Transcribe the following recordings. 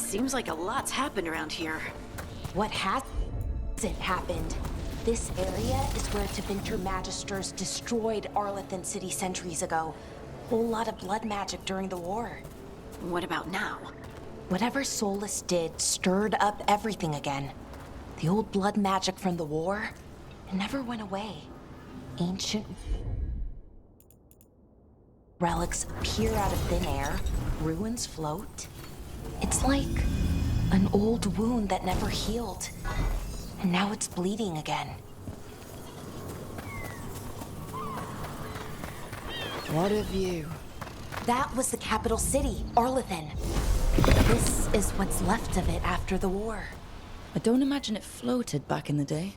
Seems like a lot's happened around here. What hasn't happened? This area is where Tevinter Magisters destroyed Arlathan City centuries ago. Whole lot of blood magic during the war. What about now? Whatever Solus did stirred up everything again. The old blood magic from the war, it never went away. Ancient relics appear out of thin air, ruins float. It's like an old wound that never healed, and now it's bleeding again. What a view. That was the capital city, Arlathan. This is what's left of it after the war. I don't imagine it floated back in the day.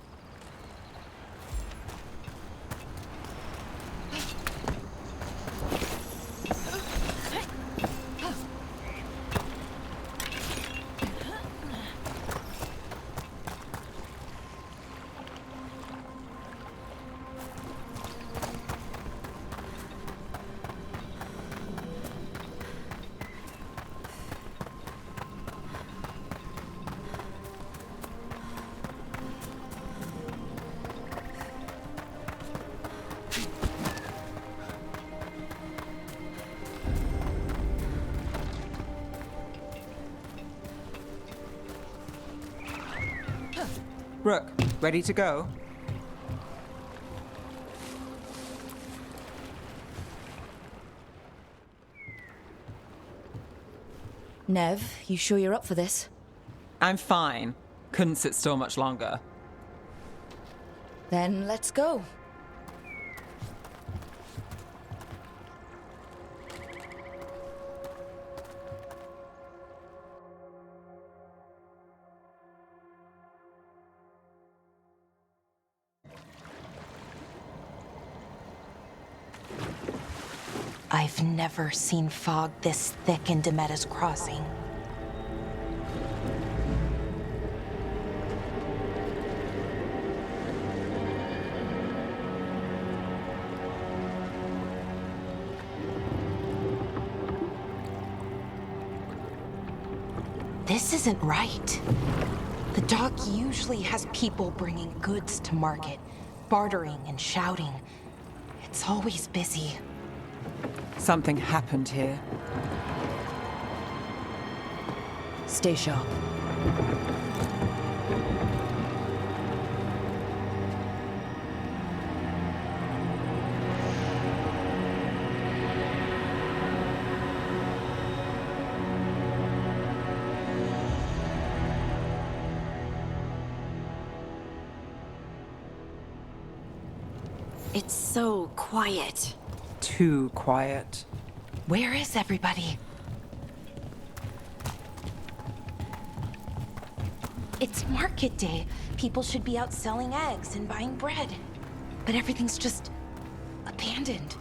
Rook, ready to go? Nev, you sure you're up for this? I'm fine. Couldn't sit still much longer. Then let's go. I've never seen fog this thick in Demetta's Crossing. This isn't right. The dock usually has people bringing goods to market, bartering and shouting. It's always busy. Something happened here. Stay sharp. It's so quiet. Too quiet. Where is everybody? It's market day. People should be out selling eggs and buying bread. But everything's just abandoned.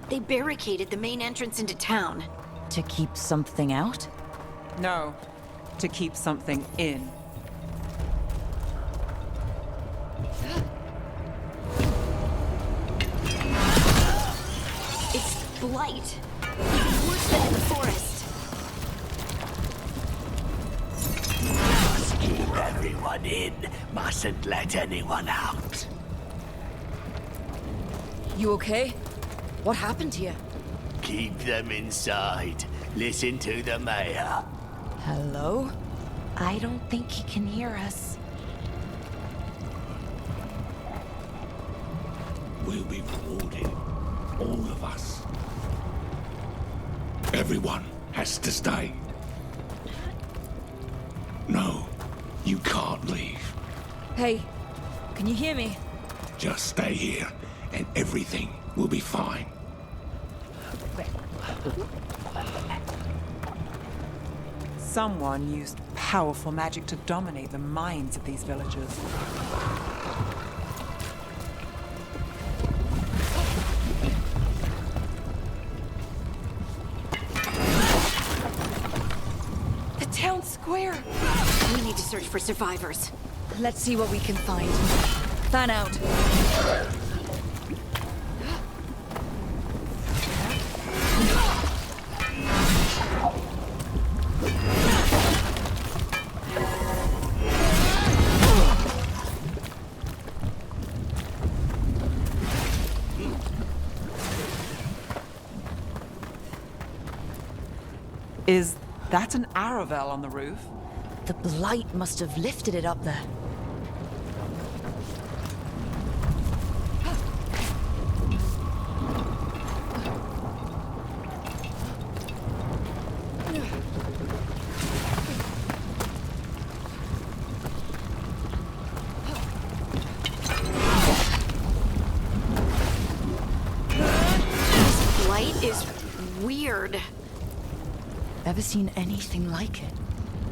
They barricaded the main entrance into town. To keep something out? No, to keep something in. It's blight. Worse than in the forest. Just keep everyone in. Mustn't let anyone out. You okay? What happened here? Keep them inside. Listen to the mayor. Hello? I don't think he can hear us. We'll be rewarded. All of us. Everyone has to stay. No, you can't leave. Hey, can you hear me? Just stay here, and everything will be fine. Someone used powerful magic to dominate the minds of these villagers. The town square! We need to search for survivors. Let's see what we can find. Fan out. Is that an Aravel on the roof? The blight must have lifted it up there. This blight is weird. Ever seen anything like it?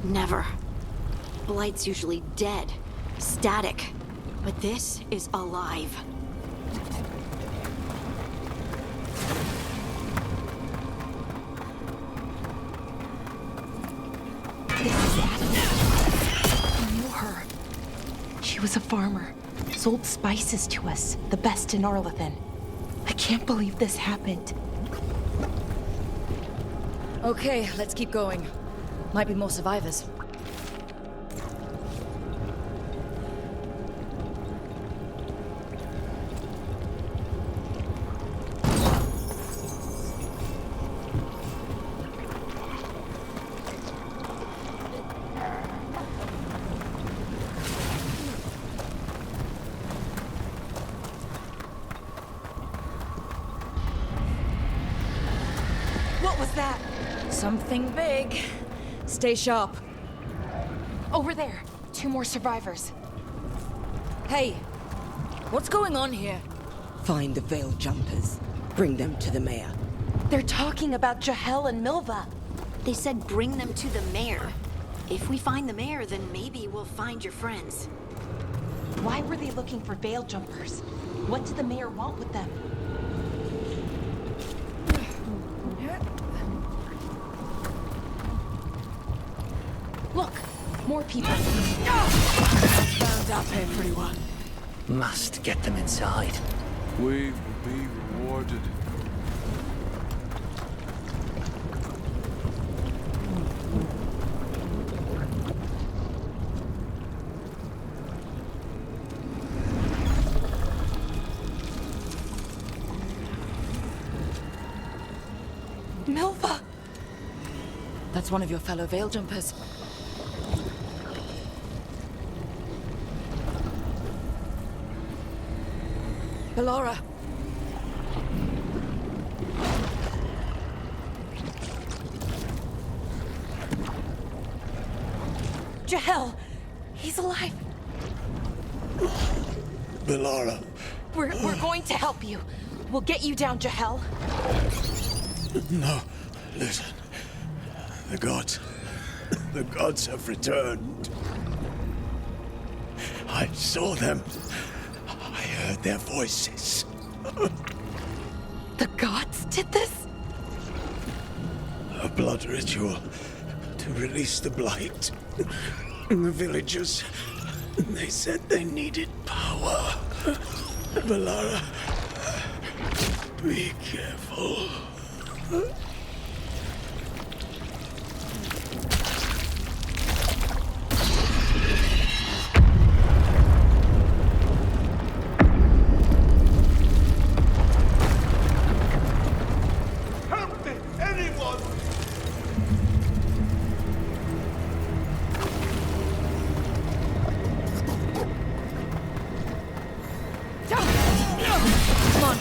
Never. Blight's usually dead, static. But this is alive. This is Adam. I knew her. She was a farmer. Sold spices to us, the best in Arlethan. I can't believe this happened. Okay, let's keep going. Might be more survivors. What was that? Something big. Stay sharp. Over there. 2 more survivors. Hey, what's going on here? Find the veil jumpers. Bring them to the mayor. They're talking about Jahel and Milva. They said bring them to the mayor. If we find the mayor, then maybe we'll find your friends. Why were they looking for veil jumpers? What did the mayor want with them? Look, more people. Found out there, pretty one. Must get them inside. We will be rewarded. Milva! That's one of your fellow veil jumpers. Ballora. Jahel! He's alive! Bellara, We're going to help you. We'll get you down, Jahel. no. Listen. The gods have returned. I saw them. I heard their voices. The gods did this? A blood ritual to release the blight. The villagers, they said they needed power. Bellara, be careful. Help me! Anyone! Come on,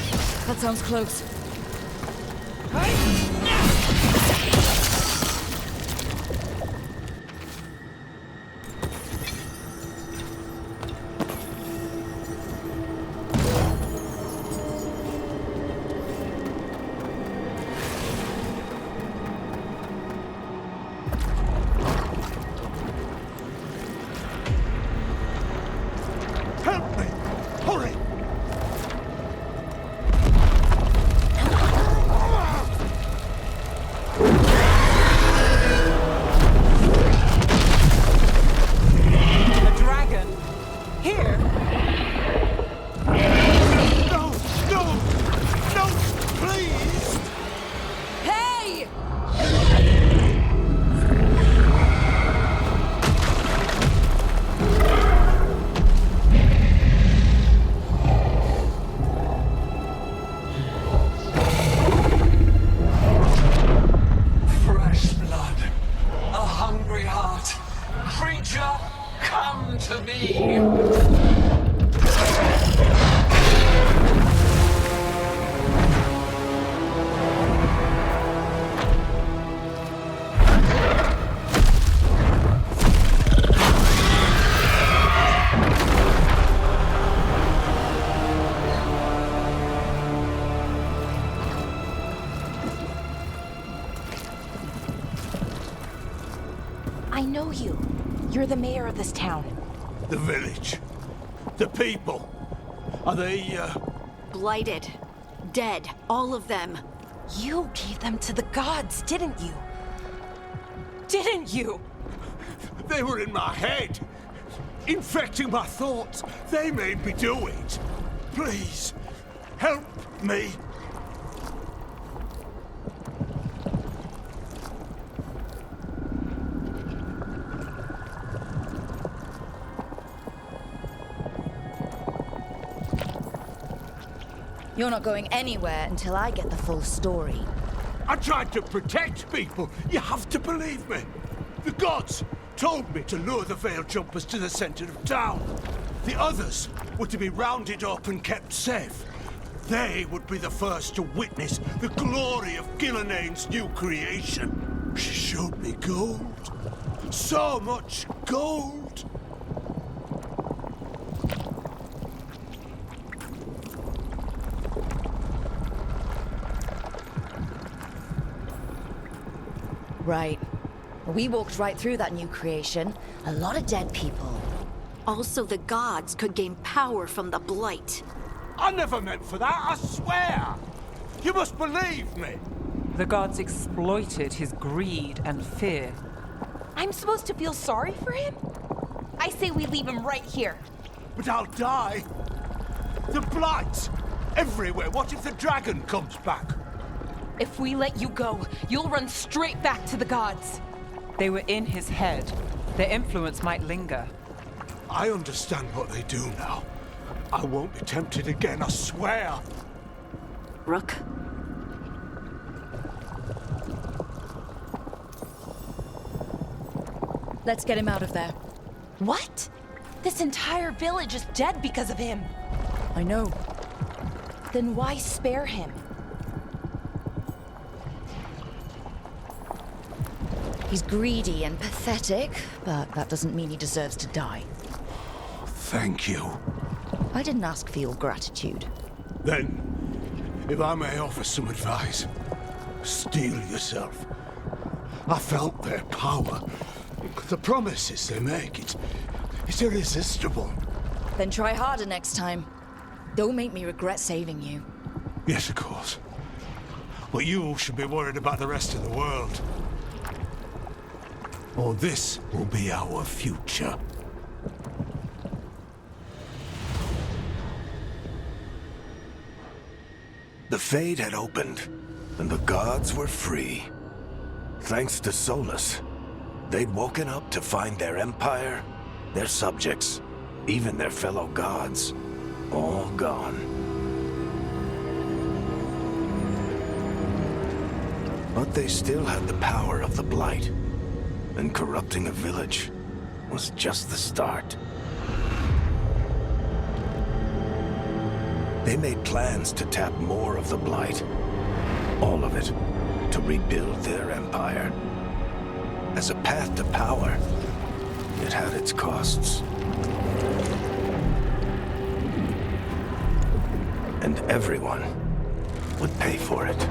that sounds close. Help me! Hurry! to me! I know you. You're the mayor of this town. The village. The people. Are they, Blighted. Dead. All of them. You gave them to the gods, didn't you? Didn't you? They were in my head. Infecting my thoughts. They made me do it. Please, help me. You're not going anywhere until I get the full story. I tried to protect people. You have to believe me. The gods told me to lure the Veil Jumpers to the center of town. The others were to be rounded up and kept safe. They would be the first to witness the glory of Gillenane's new creation. She showed me gold. So much gold. Right. We walked right through that new creation. A lot of dead people. Also, the gods could gain power from the Blight. I never meant for that, I swear! You must believe me! The gods exploited his greed and fear. I'm supposed to feel sorry for him? I say we leave him right here. But I'll die. The Blight! Everywhere. What if the dragon comes back? If we let you go, you'll run straight back to the gods. They were in his head. Their influence might linger. I understand what they do now. I won't be tempted again, I swear. Rook? Let's get him out of there. What? This entire village is dead because of him. I know. Then why spare him? He's greedy and pathetic, but that doesn't mean he deserves to die. Thank you. I didn't ask for your gratitude. Then, if I may offer some advice, steel yourself. I felt their power. The promises they make, it's irresistible. Then try harder next time. Don't make me regret saving you. Yes, of course. But you should be worried about the rest of the world. Or this will be our future. The Fade had opened, and the gods were free. Thanks to Solus, they'd woken up to find their empire, their subjects, even their fellow gods, all gone. But they still had the power of the Blight, and corrupting a village was just the start. They made plans to tap more of the Blight, all of it, to rebuild their empire. As a path to power, it had its costs. And everyone would pay for it.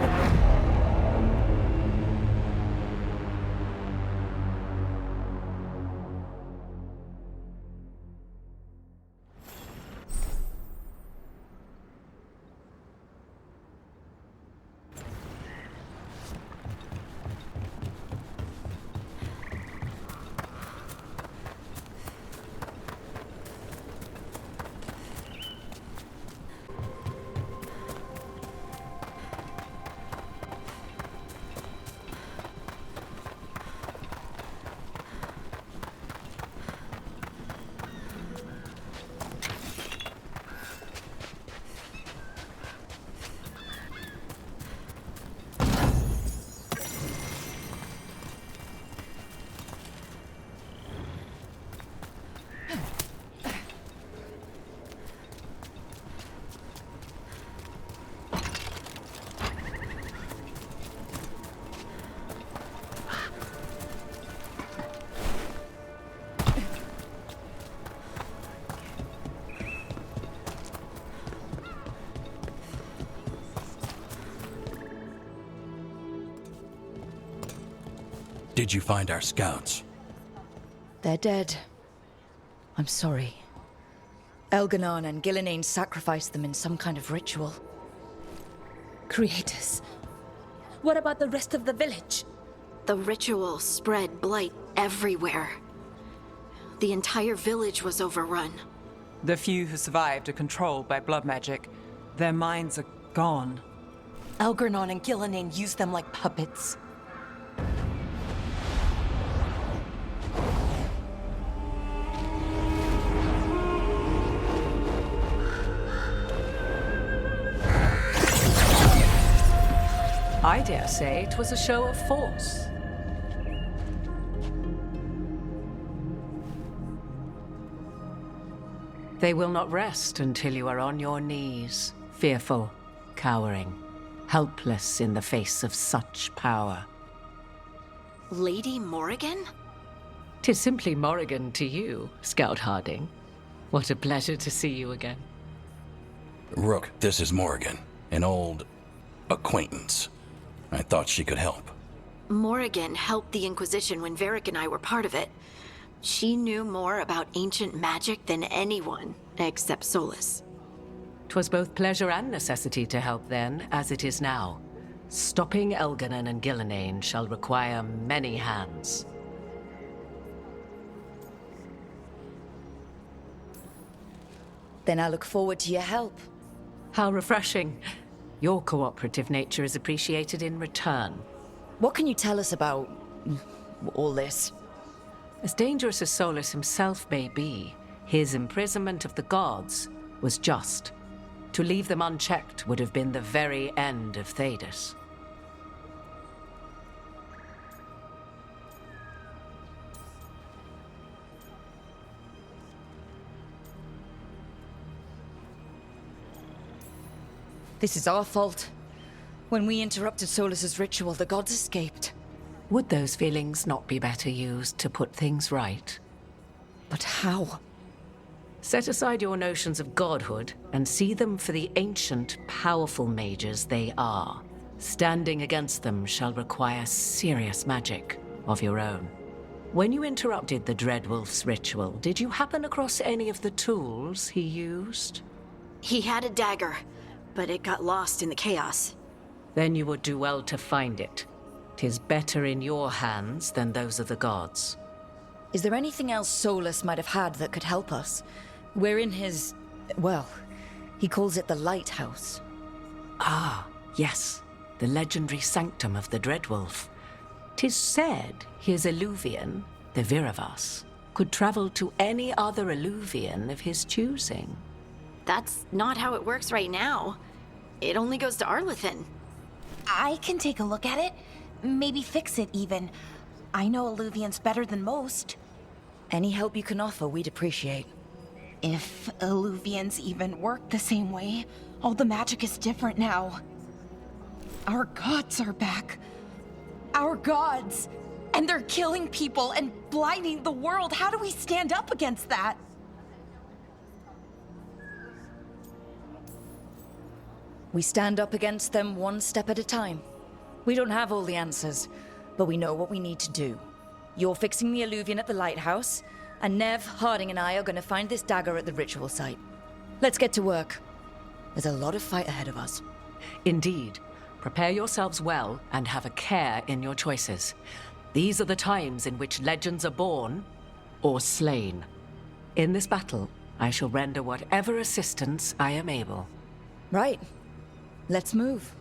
Did you find our scouts? They're dead. I'm sorry. Elganon and Gillenane sacrificed them in some kind of ritual. Creators. What about the rest of the village? The ritual spread blight everywhere. The entire village was overrun. The few who survived are controlled by blood magic. Their minds are gone. Elgarnon and Gillenane used them like puppets. I dare say it was a show of force. They will not rest until you are on your knees, fearful, cowering, helpless in the face of such power. Lady Morrigan? 'Tis simply Morrigan to you, Scout Harding. What a pleasure to see you again. Rook, this is Morrigan, an old acquaintance. I thought she could help. Morrigan helped the Inquisition when Varric and I were part of it. She knew more about ancient magic than anyone, except Solus. 'Twas both pleasure and necessity to help then, as it is now. Stopping Elganon and Gillenane shall require many hands. Then I look forward to your help. How refreshing. Your cooperative nature is appreciated in return. What can you tell us about all this? As dangerous as Solus himself may be, his imprisonment of the gods was just. To leave them unchecked would have been the very end of Thedas. This is our fault. When we interrupted Solus's ritual, the gods escaped. Would those feelings not be better used to put things right? But how? Set aside your notions of godhood and see them for the ancient, powerful mages they are. Standing against them shall require serious magic of your own. When you interrupted the Dreadwolf's ritual, did you happen across any of the tools he used? He had a dagger, but it got lost in the chaos. Then you would do well to find it. 'Tis better in your hands than those of the gods. Is there anything else Solus might have had that could help us? We're in his... well, he calls it the Lighthouse. Ah, yes. The legendary sanctum of the Dreadwolf. 'Tis said his Illuvian, the Viravas, could travel to any other Illuvian of his choosing. That's not how it works right now. It only goes to Arlethan. I can take a look at it. Maybe fix it, even. I know Illuvians better than most. Any help you can offer, we'd appreciate. If Illuvians even work the same way, all the magic is different now. Our gods are back. Our gods! And they're killing people and blinding the world. How do we stand up against that? We stand up against them one step at a time. We don't have all the answers, but we know what we need to do. You're fixing the Illuvian at the lighthouse, and Nev, Harding, and I are going to find this dagger at the ritual site. Let's get to work. There's a lot of fight ahead of us. Indeed. Prepare yourselves well and have a care in your choices. These are the times in which legends are born or slain. In this battle, I shall render whatever assistance I am able. Right. Let's move.